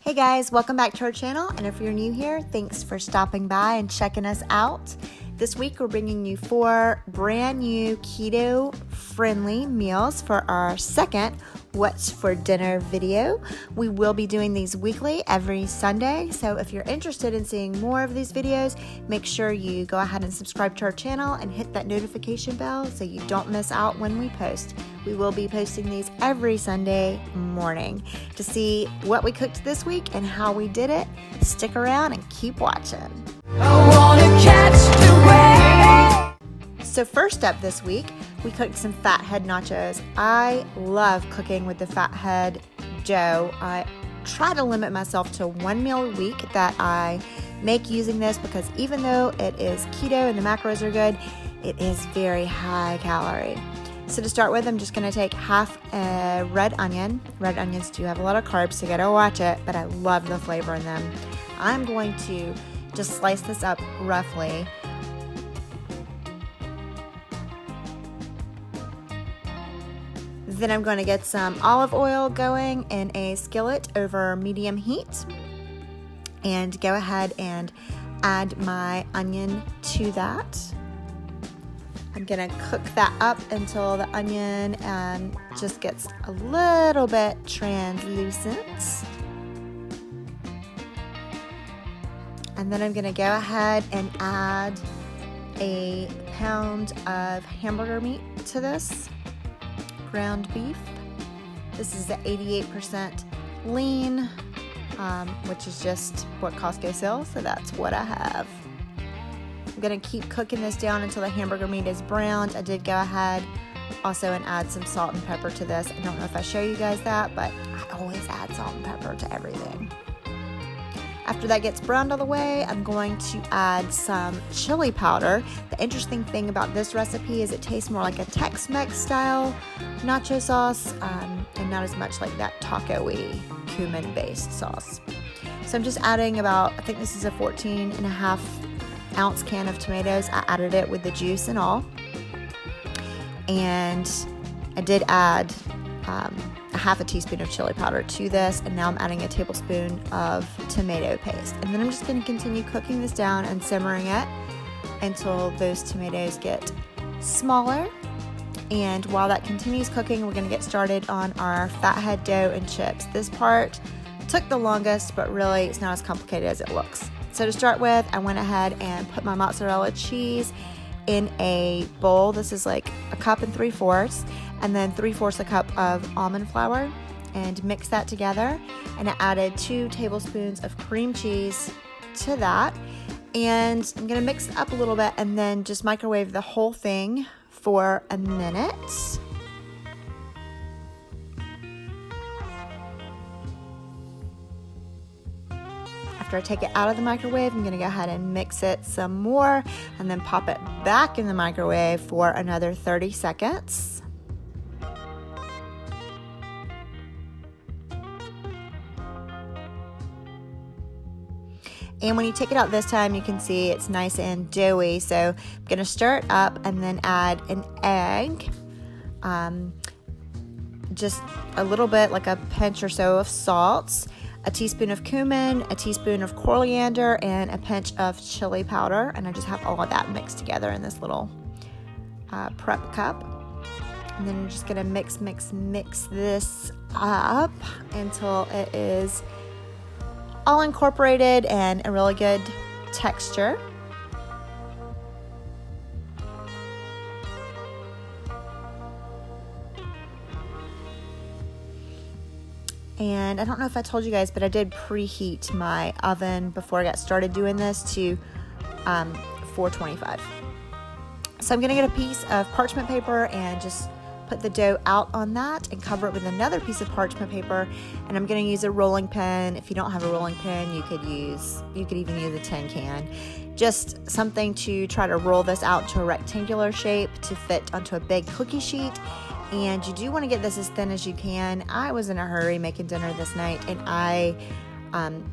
Hey guys, welcome back to our channel, and if you're new here, thanks for stopping by and checking us out. This week we're bringing you 4 brand new keto-friendly meals for our second What's for Dinner video. We will be doing these weekly every Sunday, so if you're interested in seeing more of these videos, make sure you go ahead and subscribe to our channel and hit that notification bell so you don't miss out when we post. We will be posting these every Sunday morning. To see what we cooked this week and how we did it, stick around and keep watching. I wanna catch the wave. So first up this week, we cooked some fathead nachos. I love cooking with the fathead dough. I try to limit myself to 1 meal a week that I make using this because even though it is keto and the macros are good, it is very high calorie. So to start with, I'm just gonna take half a red onion. Red onions do have a lot of carbs, so you gotta watch it, but I love the flavor in them. I'm going to just slice this up roughly. Then I'm going to get some olive oil going in a skillet over medium heat and go ahead and add my onion to that. I'm going to cook that up until the onion just gets a little bit translucent. And then I'm going to go ahead and add a pound of hamburger meat to this. Ground beef. This is the 88% lean, which is just what Costco sells, so that's what I have. I'm gonna keep cooking this down until the hamburger meat is browned. I did go ahead also and add some salt and pepper to this. I don't know if I show you guys that, but I always add salt and pepper to everything. After that gets browned all the way, I'm going to add some chili powder. The interesting thing about this recipe is it tastes more like a Tex-Mex style nacho sauce and not as much like that taco-y cumin-based sauce. So I'm just adding about, I think this is a 14.5 ounce can of tomatoes. I added it with the juice and all. And I did add a half a teaspoon of chili powder to this, and now I'm adding a tablespoon of tomato paste. And then I'm just going to continue cooking this down and simmering it until those tomatoes get smaller. And while that continues cooking, we're going to get started on our fathead dough and chips. This part took the longest, but really it's not as complicated as it looks. So to start with, I went ahead and put my mozzarella cheese in a bowl. This is like 1 3/4 cups, and then 3/4 cup of almond flour, and mix that together. And I added 2 tablespoons of cream cheese to that, and I'm gonna mix it up a little bit and then just microwave the whole thing for a minute. After I take it out of the microwave, I'm going to go ahead and mix it some more and then pop it back in the microwave for another 30 seconds. And when you take it out this time, you can see it's nice and doughy. So I'm going to stir it up and then add an egg. Just a little bit, like a pinch or so of salt, a teaspoon of cumin, a teaspoon of coriander, and a pinch of chili powder. And I just have all of that mixed together in this little prep cup. And then I'm just gonna mix this up until it is all incorporated and a really good texture. And I don't know if I told you guys, but I did preheat my oven before I got started doing this to 425. So I'm gonna get a piece of parchment paper and just put the dough out on that and cover it with another piece of parchment paper. And I'm gonna use a rolling pin. If you don't have a rolling pin, you could even use a tin can. Just something to try to roll this out to a rectangular shape to fit onto a big cookie sheet. And you do want to get this as thin as you can. I was in a hurry making dinner this night, and I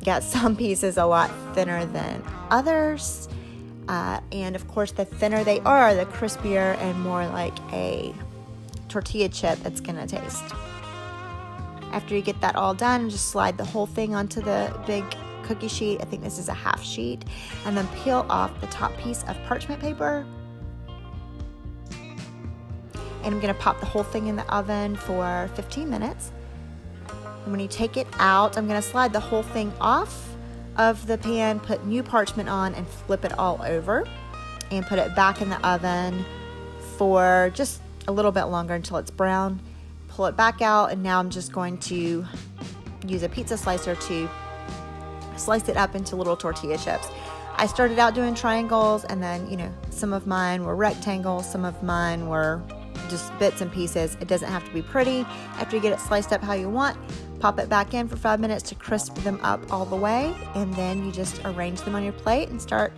got some pieces a lot thinner than others. And of course, the thinner they are, the crispier and more like a tortilla chip it's gonna taste. After you get that all done, just slide the whole thing onto the big cookie sheet. I think this is a half sheet. And then peel off the top piece of parchment paper. And I'm going to pop the whole thing in the oven for 15 minutes. And when you take it out, I'm going to slide the whole thing off of the pan, put new parchment on, and flip it all over. And put it back in the oven for just a little bit longer until it's brown. Pull it back out, and now I'm just going to use a pizza slicer to slice it up into little tortilla chips. I started out doing triangles, and then, some of mine were rectangles, some of mine were just bits and pieces. It doesn't have to be pretty. After you get it sliced up how you want, pop it back in for 5 minutes to crisp them up all the way, and then you just arrange them on your plate and start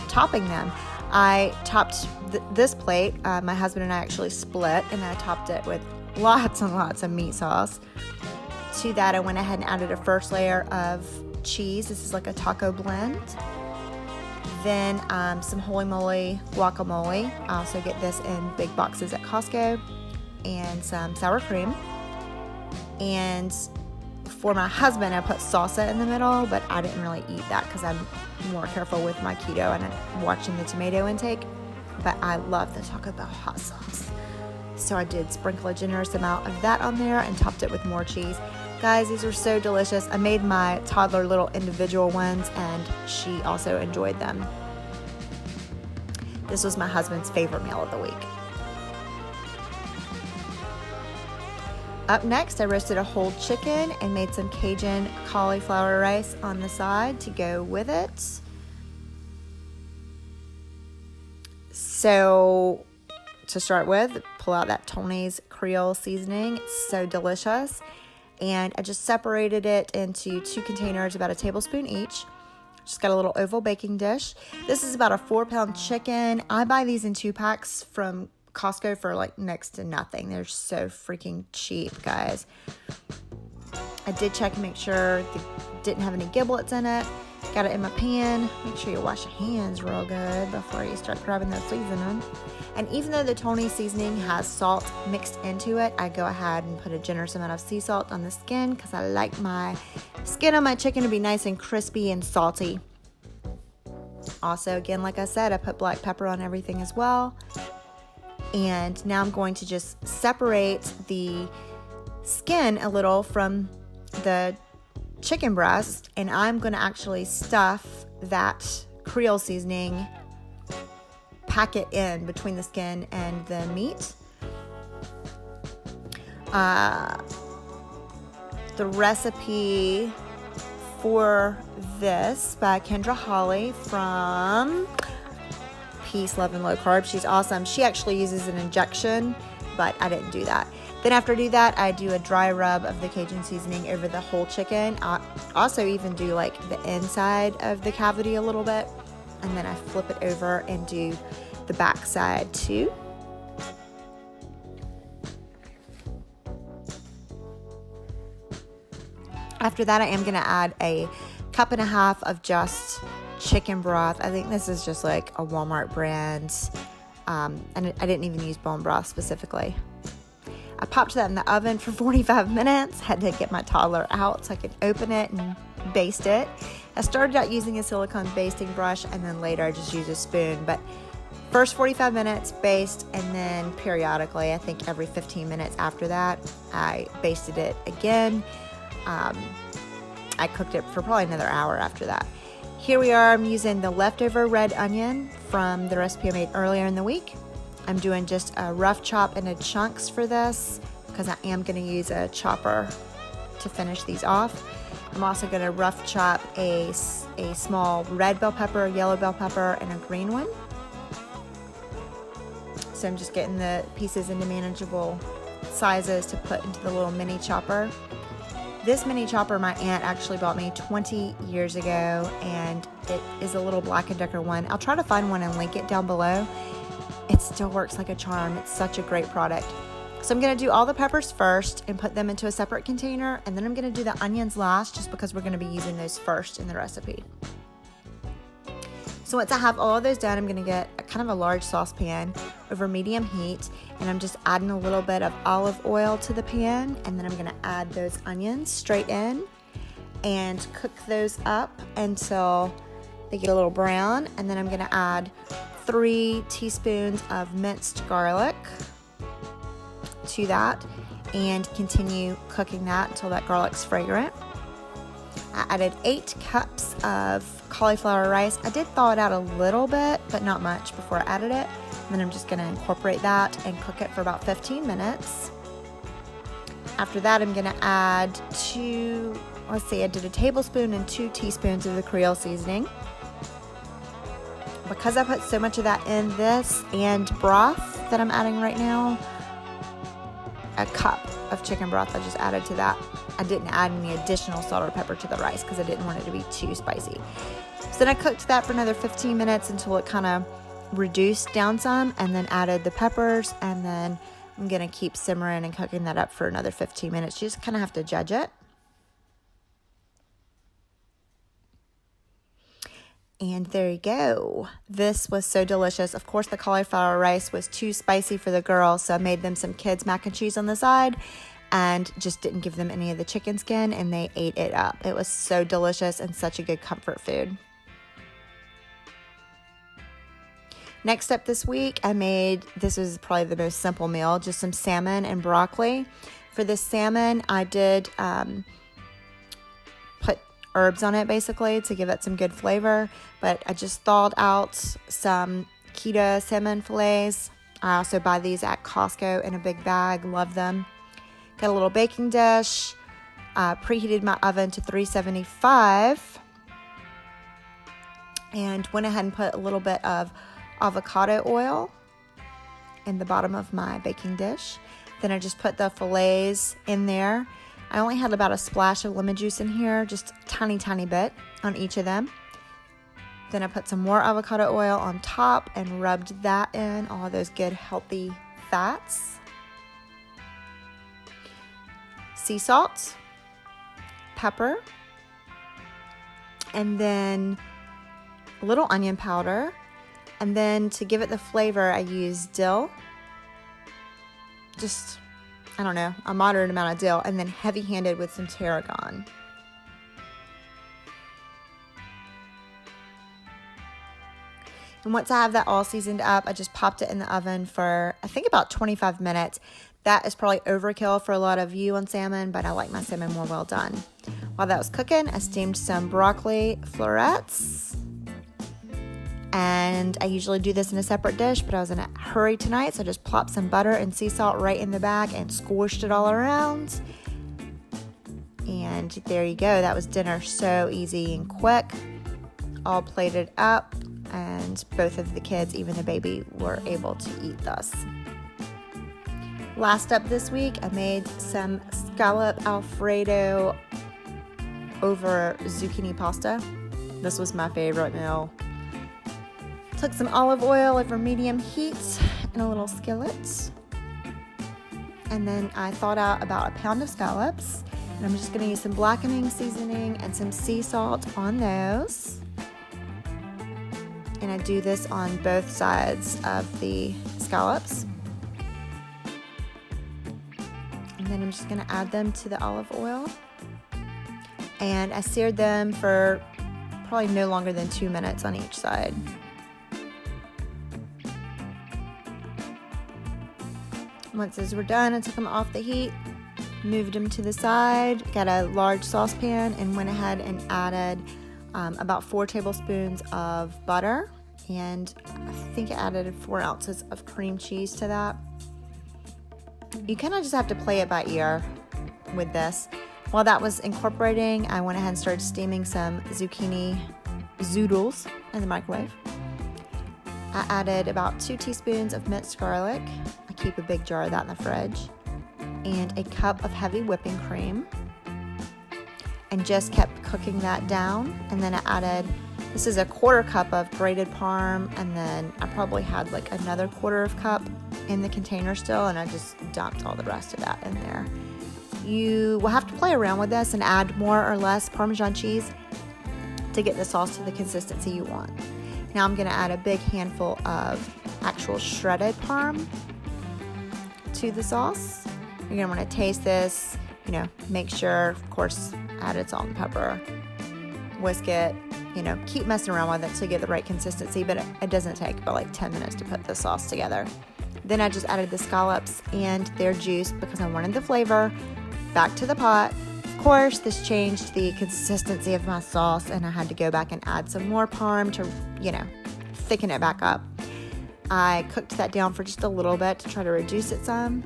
topping them. I topped this plate, my husband and I actually split, and I topped it with lots and lots of meat sauce. To that, I went ahead and added a first layer of cheese. This is like a taco blend. Then some holy moly guacamole. I also get this in big boxes at Costco. And some sour cream. And for my husband, I put salsa in the middle, but I didn't really eat that because I'm more careful with my keto and I'm watching the tomato intake. But I love the Taco Bell hot sauce. So I did sprinkle a generous amount of that on there and topped it with more cheese. Guys, these are so delicious. I made my toddler little individual ones, and she also enjoyed them. This was my husband's favorite meal of the week. Up next, I roasted a whole chicken and made some Cajun cauliflower rice on the side to go with it. So, to start with, pull out that Tony's Creole seasoning. It's so delicious. And I just separated it into 2 containers, about a tablespoon each. Just got a little oval baking dish. This is about a 4-pound chicken. I buy these in 2 packs from Costco for like next to nothing. They're so freaking cheap, guys. I did check and make sure it didn't have any giblets in it. Got it in my pan. Make sure you wash your hands real good before you start grabbing those seasoning. And even though the Tony seasoning has salt mixed into it, I go ahead and put a generous amount of sea salt on the skin because I like my skin on my chicken to be nice and crispy and salty. Also, again, like I said, I put black pepper on everything as well. And now I'm going to just separate the skin a little from the chicken breast, and I'm going to actually stuff that Creole seasoning, pack it in between the skin and the meat. The recipe for this by Kendra Holly from Peace, Love, and Low Carb. She's awesome. She actually uses an injection, but I didn't do that. Then after I do that, I do a dry rub of the Cajun seasoning over the whole chicken. I also even do like the inside of the cavity a little bit. And then I flip it over and do the back side too. After that, I am going to add a 1.5 cups of just chicken broth. I think this is just like a Walmart brand. And I didn't even use bone broth specifically. I popped that in the oven for 45 minutes. Had to get my toddler out so I could open it and baste it. I started out using a silicone basting brush, and then later I just used a spoon. But first 45 minutes baste, and then periodically, I think every 15 minutes after that, I basted it again. I cooked it for probably another hour after that. Here we are. I'm using the leftover red onion from the recipe I made earlier in the week. I'm doing just a rough chop into chunks for this because I am going to use a chopper to finish these off. I'm also going to rough chop a small red bell pepper, yellow bell pepper, and a green one. So I'm just getting the pieces into manageable sizes to put into the little mini chopper. This mini chopper my aunt actually bought me 20 years ago, and it is a little Black & Decker one. I'll try to find one and link it down below. It still works like a charm. It's such a great product. So I'm going to do all the peppers first and put them into a separate container, and then I'm going to do the onions last just because we're going to be using those first in the recipe. So once I have all of those done, I'm going to get a kind of a large saucepan. over medium heat, and I'm just adding a little bit of olive oil to the pan, and then I'm gonna add those onions straight in and cook those up until they get a little brown. And then I'm gonna add 3 teaspoons of minced garlic to that and continue cooking that until that garlic's fragrant. I added 8 cups of cauliflower rice. I did thaw it out a little bit, but not much before I added it. And then I'm just gonna incorporate that and cook it for about 15 minutes. After that, I'm gonna add I did a tablespoon and 2 teaspoons of the Creole seasoning. Because I put so much of that in this and broth that I'm adding right now, a cup of chicken broth I just added to that. I didn't add any additional salt or pepper to the rice because I didn't want it to be too spicy. So then I cooked that for another 15 minutes until it kind of reduced down some, and then added the peppers, and then I'm gonna keep simmering and cooking that up for another 15 minutes. You just kind of have to judge it. And there you go. This was so delicious. Of course, the cauliflower rice was too spicy for the girls, so I made them some kids mac and cheese on the side and just didn't give them any of the chicken skin, and they ate it up. It was so delicious and such a good comfort food. Next up this week, this was probably the most simple meal, just some salmon and broccoli. For this salmon, I did put herbs on it basically to give it some good flavor, but I just thawed out some keto salmon fillets. I also buy these at Costco in a big bag, love them. Got a little baking dish, preheated my oven to 375, and went ahead and put a little bit of avocado oil in the bottom of my baking dish. Then I just put the fillets in there. I only had about a splash of lemon juice in here, just a tiny bit on each of them. Then I put some more avocado oil on top and rubbed that in, all of those good healthy fats. Sea salt, pepper, and then a little onion powder. And then to give it the flavor, I used dill. Just, I don't know, a moderate amount of dill, and then heavy-handed with some tarragon. And once I have that all seasoned up, I just popped it in the oven for, I think, about 25 minutes. That is probably overkill for a lot of you on salmon, but I like my salmon more well done. While that was cooking, I steamed some broccoli florets. And I usually do this in a separate dish, but I was in a hurry tonight, so I just plopped some butter and sea salt right in the bag and squished it all around. And there you go. That was dinner. So easy and quick. All plated up, and both of the kids, even the baby, were able to eat this. Last up this week, I made some Scallop Alfredo over zucchini pasta. This was my favorite meal. Took some olive oil over medium heat in a little skillet. And then I thawed out about a pound of scallops. And I'm just going to use some blackening seasoning and some sea salt on those. And I do this on both sides of the scallops. And then I'm just going to add them to the olive oil. And I seared them for probably no longer than 2 minutes on each side. Once those were done, I took them off the heat, moved them to the side, got a large saucepan, and went ahead and added about 4 tablespoons of butter, and I think I added 4 ounces of cream cheese to that. You kind of just have to play it by ear with this. While that was incorporating, I went ahead and started steaming some zucchini Zoodles in the microwave. I added about 2 teaspoons of minced garlic. I keep a big jar of that in the fridge. And a cup of heavy whipping cream. And just kept cooking that down. And then I added, this is a 1/4 cup of grated parm. And then I probably had like another 1/4 cup in the container still. And I just dumped all the rest of that in there. You will have to play around with this and add more or less Parmesan cheese to get the sauce to the consistency you want. Now I'm going to add a big handful of actual shredded parm to the sauce. You're gonna want to taste this, make sure, of course, added salt and pepper, whisk it, keep messing around with it till you get the right consistency, but it doesn't take but like 10 minutes to put the sauce together. Then I just added the scallops and their juice because I wanted the flavor back to the pot. Of course, this changed the consistency of my sauce, and I had to go back and add some more parm to, thicken it back up. I cooked that down for just a little bit to try to reduce it some.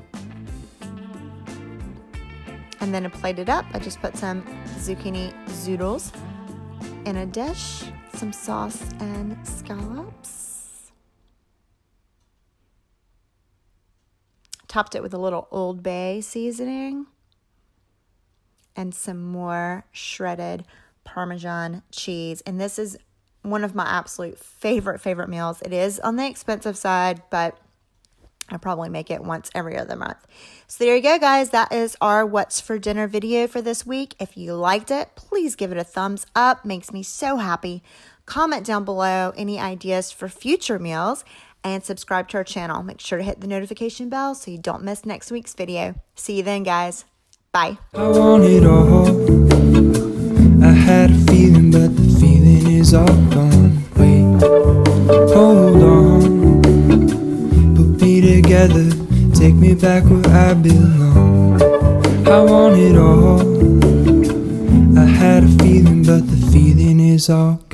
And then to plate it up, I just put some zucchini zoodles in a dish, some sauce and scallops. Topped it with a little Old Bay seasoning and some more shredded Parmesan cheese. And this is one of my absolute favorite meals. It is on the expensive side, but I probably make it once every other month. So there you go, guys. That is our What's for Dinner video for this week. If you liked it, please give it a thumbs up. Makes me so happy. Comment down below any ideas for future meals and subscribe to our channel. Make sure to hit the notification bell so you don't miss next week's video. See you then, guys. Bye. I want it all. I had a feeling, but the feeling is all gone. Wait, hold on. Put me together, take me back where I belong. I want it all. I had a feeling, but the feeling is all gone.